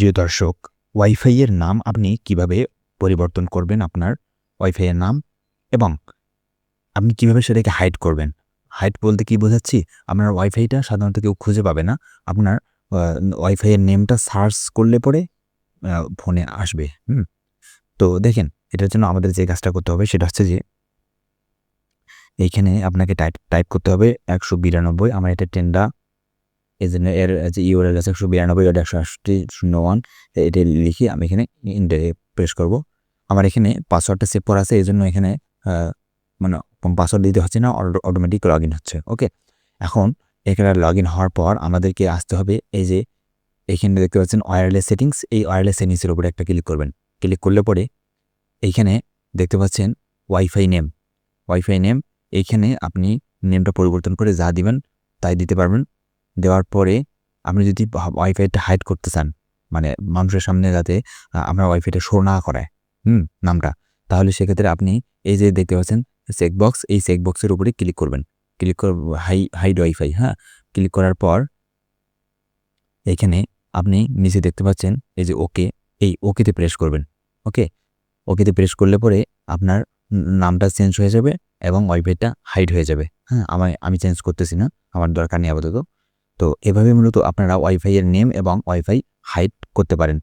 প্রিয় দর্শক, ওয়াইফাই এর নাম আপনি কিভাবে পরিবর্তন করবেন আপনার ওয়াইফাই এর নাম এবং আপনি কিভাবে সেটাকে হাইড করবেন? হাইড বলতে কি বোঝাচ্ছি? আপনার ওয়াইফাইটা সাধারণত কেউ খুঁজে পাবে না। আপনার আ ওয়াইফাই এর নেমটা সার্চ করলে পরে ফোনে আসবে। তো দেখেন, এটার জন্য আমাদের যে কাজটা করতে হবে সেটা হচ্ছে যে এইখানে আপনাকে টাইপ করতে হবে ১৯২ আমার এটা টেন্ডা এজন্য এর যে ইউআরএল আছে ১৯২.১68.০১ এটা লিখে আমি এখানে এন্টার প্রেস করব। আমার এখানে পাসওয়ার্ডটা সেভ করা আছে এজন্য এখানে মানে পাসওয়ার্ড দিতে হচ্ছে না, অটোমেটিক লগইন হচ্ছে। ওকে? এখন এখানে লগইন হওয়ার পর আমাদেরকে আসতে হবে এই যে এইখানে দেখতে পাচ্ছেন ওয়্যারলেস সেটিংস, এই ওয়্যারলেস সেটিংসের উপরে একটা ক্লিক করবেন। ক্লিক করলে পরে এইখানে দেখতে পাচ্ছেন ওয়াইফাই নেম। ওয়াইফাই নেম এইখানে আপনি নেমটা পরিবর্তন করে যা দিবেন তাই দিতে পারবেন। দেওয়ার পরে আপনি যদি ওয়াইফাইটা হাইড করতে চান, মানে মানুষের সামনে যাতে আপনার ওয়াইফাইটা শো না করায় নামটা, তাহলে সেক্ষেত্রে আপনি এই যে দেখতে পাচ্ছেন চেকবক্স, এই চেকবক্সের উপরে ক্লিক করবেন। ক্লিক কর হাইড ওয়াইফাই, ক্লিক করার পর এখানে আপনি নিচে দেখতে পাচ্ছেন এই যে ওকে, এই ওকেতে প্রেস করবেন। ওকে? ওকেতে প্রেস করলে পরে আপনার নামটা চেঞ্জ হয়ে যাবে এবং ওয়াইফাইটা হাইড হয়ে যাবে। আমি চেঞ্জ করতেছি না, আমার দরকার নেই আপাতত। তো এভাবে মূলত আপনারা ওয়াইফাই এর নেম এবং ওয়াইফাই হাইড করতে পারেন।